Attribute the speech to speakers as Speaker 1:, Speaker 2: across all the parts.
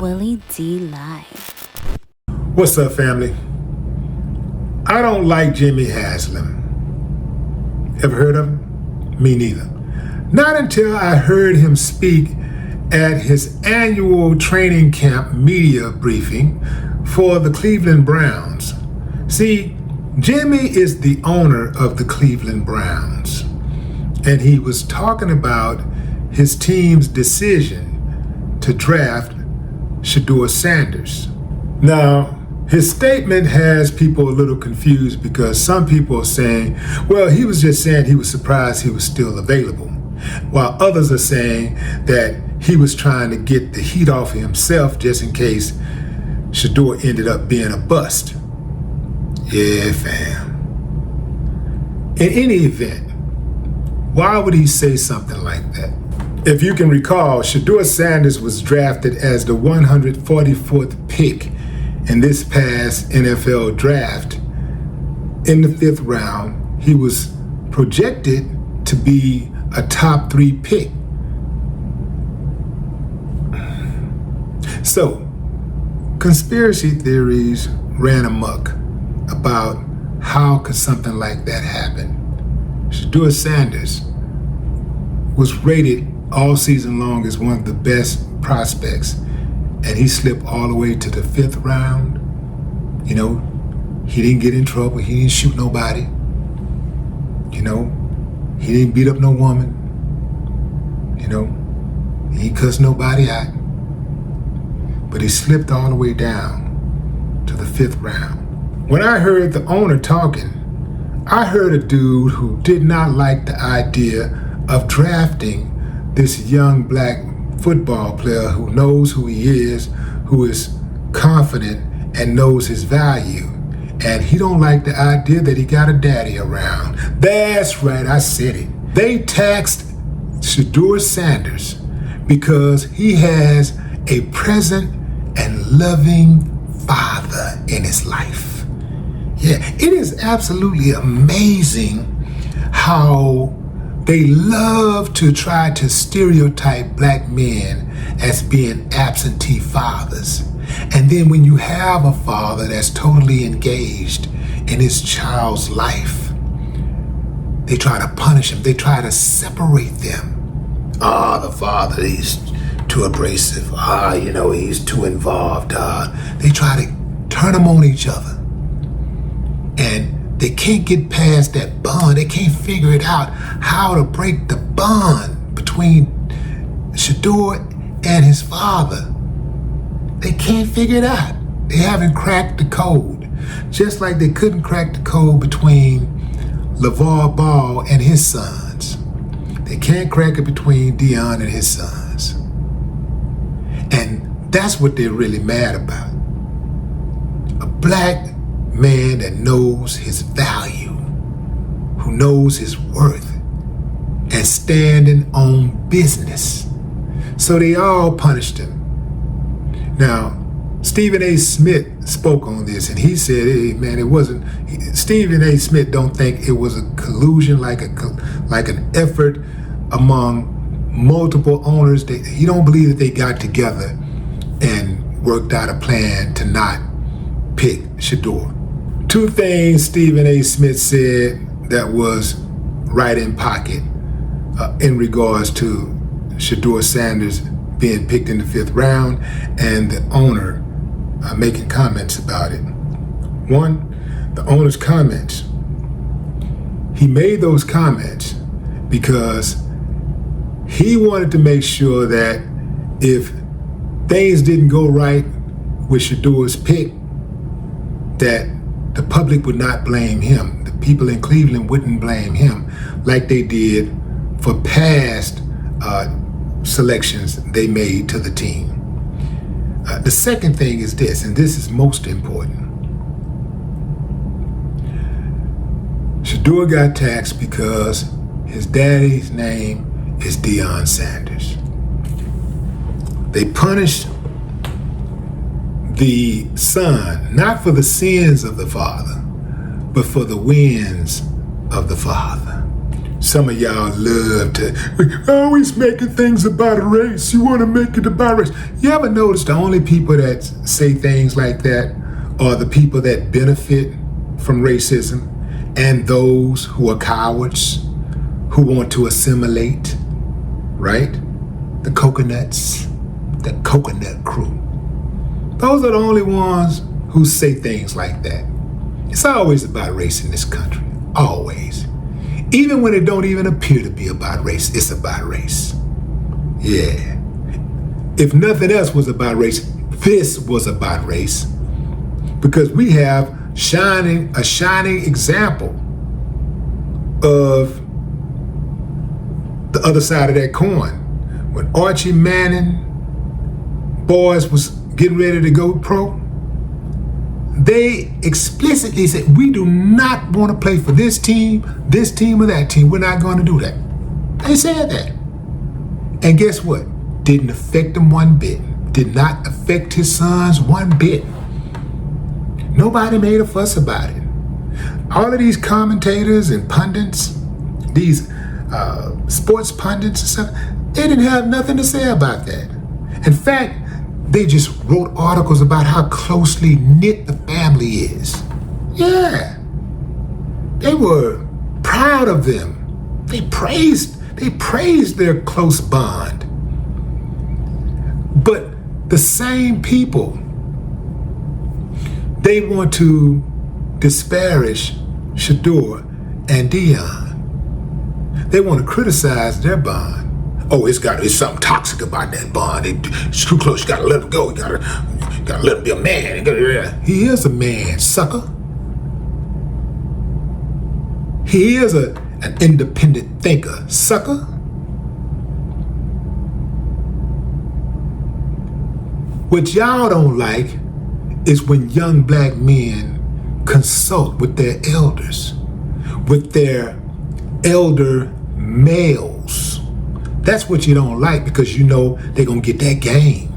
Speaker 1: Willie D Live.
Speaker 2: What's up, family? I don't like Jimmy Haslam. Ever heard of him? Me neither. Not until I heard him speak at his annual training camp media briefing for the Cleveland Browns. See, Jimmy is the owner of the Cleveland Browns, and he was talking about his team's decision to draft Shedeur Sanders. Now, his statement has people a little confused because some people are saying, well, he was just saying he was surprised he was still available, while others are saying that he was trying to get the heat off of himself just in case Shedeur ended up being a bust. Yeah, fam. In any event, why would he say something like that? If you can recall, Shedeur Sanders was drafted as the 144th pick in this past NFL draft. In the 5th round, he was projected to be a top 3 pick. So, conspiracy theories ran amok about how could something like that happen. Shedeur Sanders was rated all season long as one of the best prospects, and he slipped all the way to the 5th round. You know, he didn't get in trouble. He didn't shoot nobody. You know, he didn't beat up no woman. You know, he didn't cuss nobody out. But he slipped all the way down to the 5th round. When I heard the owner talking, I heard a dude who did not like the idea of drafting this young black football player who knows who he is, who is confident and knows his value. And he don't like the idea that he got a daddy around. That's right, I said it. They taxed Shedeur Sanders because he has a present and loving father in his life. Yeah, it is absolutely amazing how they love to try to stereotype black men as being absentee fathers. And then when you have a father that's totally engaged in his child's life, they try to punish him. They try to separate them. The father, he's too abrasive. He's too involved. They try to turn them on each other. And they can't get past that bond. They can't figure it out how to break the bond between Shedeur and his father. They can't figure it out. They haven't cracked the code. Just like they couldn't crack the code between LeVar Ball and his sons. They can't crack it between Dion and his sons. And that's what they're really mad about. A black man that knows his value, who knows his worth, and standing on business. So they all punished him. Now, Stephen A. Smith spoke on this, and he said, hey, man, it wasn't, Stephen A. Smith don't think it was a collusion, like an effort among multiple owners. He don't believe that they got together and worked out a plan to not pick Shedeur. 2 things Stephen A. Smith said that was right in pocket in regards to Shedeur Sanders being picked in the 5th round and the owner making comments about it. One, the owner's comments. He made those comments because he wanted to make sure that if things didn't go right with Shedeur's pick, that the public would not blame him. The people in Cleveland wouldn't blame him like they did for past selections they made to the team. The second thing is this, and this is most important. Shedeur got taxed because his daddy's name is Deion Sanders. They punished the son, not for the sins of the father, but for the wins of the father. Some of y'all love to always making things about a race. You want to make it about race. You ever notice the only people that say things like that are the people that benefit from racism and those who are cowards, who want to assimilate, right? The coconuts, the coconut crew. Those are the only ones who say things like that. It's always about race in this country. Always. Even when it don't even appear to be about race, it's about race. Yeah. If nothing else was about race, this was about race. Because we have a shining example of the other side of that coin. When Archie Manning boys was getting ready to go pro, they explicitly said, we do not want to play for this team or that team. We're not going to do that. They said that. And guess what? Didn't affect them one bit. Did not affect his sons one bit. Nobody made a fuss about it. All of these commentators and pundits, these sports pundits and stuff, they didn't have nothing to say about that. In fact, they just wrote articles about how closely knit the family is. Yeah. They were proud of them. They praised their close bond. But the same people, they want to disparage Shedeur and Dion. They want to criticize their bond. Oh, it's something toxic about that bond. It's too close. You gotta let him go. You gotta let him be a man. He is a man, sucker. He is an independent thinker, sucker. What y'all don't like is when young black men consult with their elders, with their elder males. That's what you don't like, because you know they're going to get that game.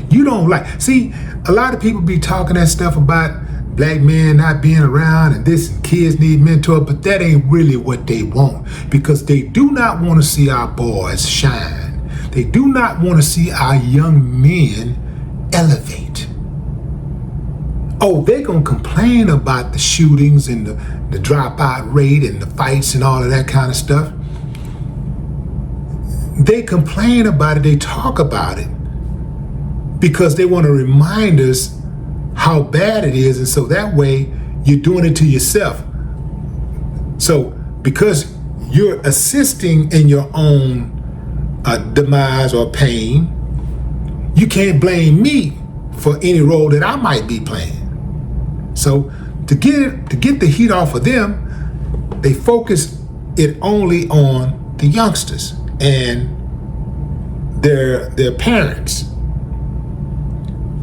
Speaker 2: You don't like. See, a lot of people be talking that stuff about black men not being around and this, and kids need mentor, but that ain't really what they want, because they do not want to see our boys shine. They do not want to see our young men elevate. Oh, they're going to complain about the shootings and the dropout rate and the fights and all of that kind of stuff. They complain about it, they talk about it, because they want to remind us how bad it is, and so that way you're doing it to yourself. So because you're assisting in your own demise or pain, you can't blame me for any role that I might be playing. So to get the heat off of them, they focus it only on the youngsters and their parents.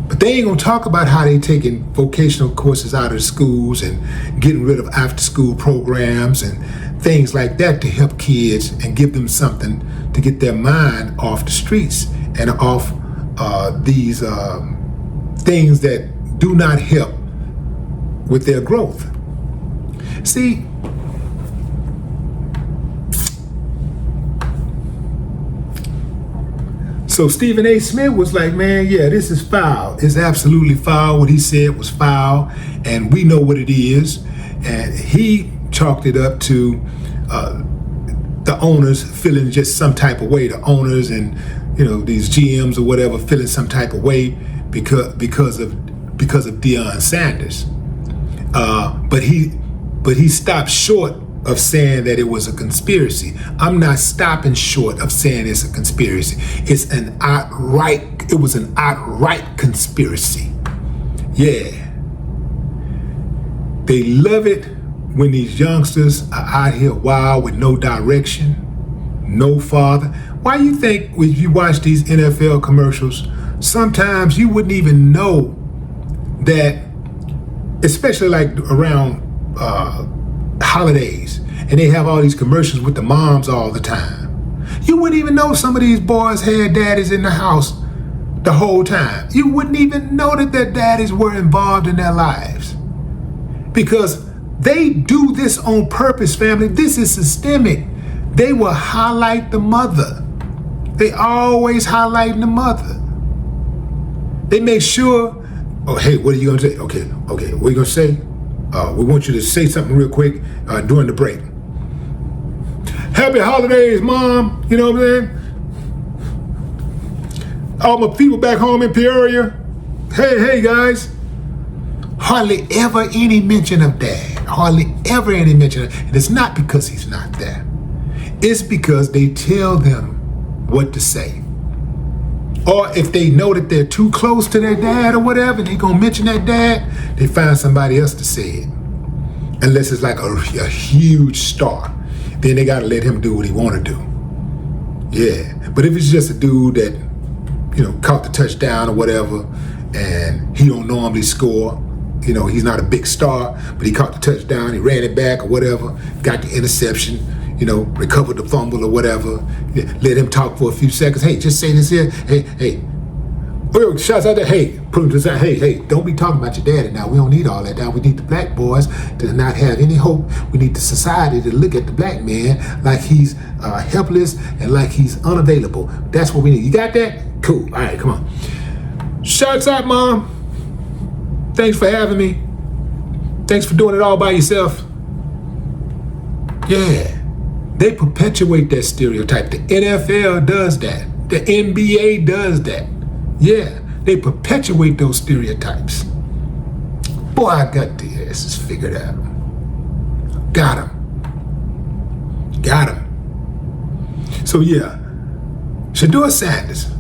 Speaker 2: But they ain't gonna talk about how they taking vocational courses out of the schools and getting rid of after school programs and things like that to help kids and give them something to get their mind off the streets and off these things that do not help with their growth. See, so Stephen A. Smith was like, man, yeah, this is foul. It's absolutely foul. What he said was foul, and we know what it is. And he chalked it up to the owners feeling just some type of way. The owners and these GMs or whatever feeling some type of way because of Deion Sanders. But he stopped short of saying that it was a conspiracy. I'm not stopping short of saying it's a conspiracy. It was an outright conspiracy. Yeah. They love it when these youngsters are out here wild with no direction, no father. Why you think when you watch these NFL commercials, sometimes you wouldn't even know that, especially like around holidays, and they have all these commercials with the moms all the time. You wouldn't even know some of these boys had daddies in the house the whole time. You wouldn't even know that their daddies were involved in their lives, because they do this on purpose, family. This is systemic. they will highlight the mother. They always highlighting the mother. They make sure, oh, hey, what are you gonna say? Okay, what are you gonna say? We want you to say something real quick during the break. Happy holidays, Mom. You know what I'm saying? All my people back home in Peoria. Hey, guys. Hardly ever any mention of Dad. Hardly ever any mention of, and it's not because he's not there. It's because they tell them what to say. Or if they know that they're too close to their dad or whatever, they gonna mention that dad, they find somebody else to say it. Unless it's like a huge star. Then they gotta let him do what he wanna do. Yeah, but if it's just a dude that, caught the touchdown or whatever, and he don't normally score, he's not a big star, but he caught the touchdown, he ran it back or whatever, got the interception, recovered the fumble or whatever, let him talk for a few seconds. Hey, just say this here. Hey. Oh, shots out there. Hey, put him to the side. Hey, don't be talking about your daddy now. We don't need all that now. We need the black boys to not have any hope. We need the society to look at the black man like he's helpless and like he's unavailable. That's what we need. You got that? Cool. All right, come on. Shots out, Mom. Thanks for having me. Thanks for doing it all by yourself. Yeah. They perpetuate that stereotype. The NFL does that. The NBA does that. Yeah, they perpetuate those stereotypes. Boy, I got the asses figured out. Got him. So yeah, Shedeur Sanders,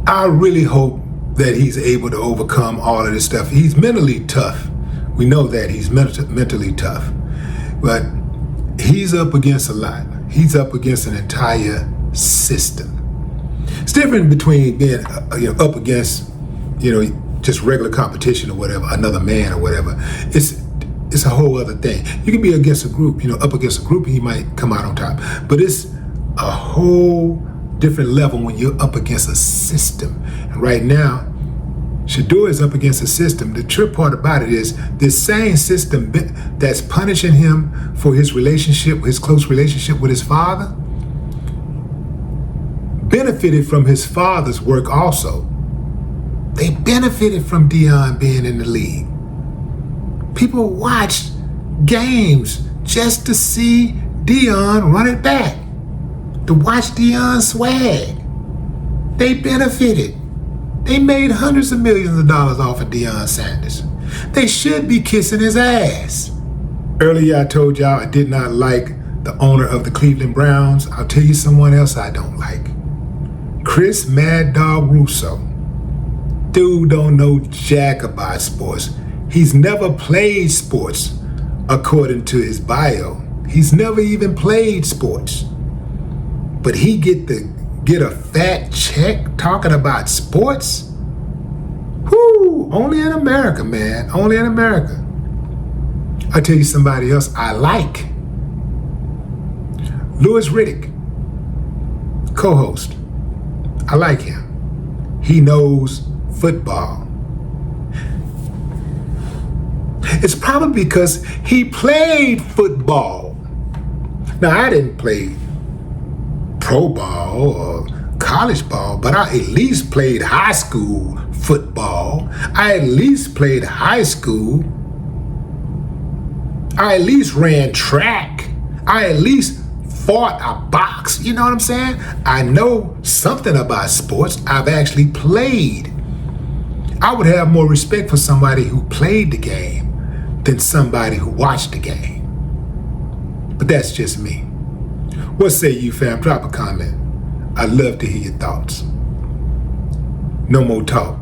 Speaker 2: I really hope that he's able to overcome all of this stuff. He's mentally tough. We know that he's mentally tough. But he's up against a lot. He's up against an entire system. It's different between being up against just regular competition or whatever, another man or whatever. It's a whole other thing. You can be against a group, up against a group, and you might come out on top. But it's a whole different level when you're up against a system. And right now, Shedeur is up against a system. The trip part about it is this same system that's punishing him for his close relationship with his father, benefited from his father's work also. They benefited from Deion being in the league. People watched games just to see Deion run it back, to watch Deion swag. They benefited. They made hundreds of millions of dollars off of Deion Sanders. They should be kissing his ass. Earlier I told y'all I did not like the owner of the Cleveland Browns. I'll tell you someone else I don't like. Chris Mad Dog Russo. Dude don't know jack about sports. He's never played sports, according to his bio. He's never even played sports. But he get a fat check talking about sports? Whoo, only in America, man. Only in America. I'll tell you somebody else I like. Louis Riddick, co-host. I like him. He knows football. It's probably because he played football. Now, I didn't play pro ball or college ball, but I at least played high school football. I at least played high school. I at least ran track. I at least fought a box. You know what I'm saying? I know something about sports. I've actually played. I would have more respect for somebody who played the game than somebody who watched the game. But that's just me. What say you, fam? Drop a comment. I'd love to hear your thoughts. No more talk.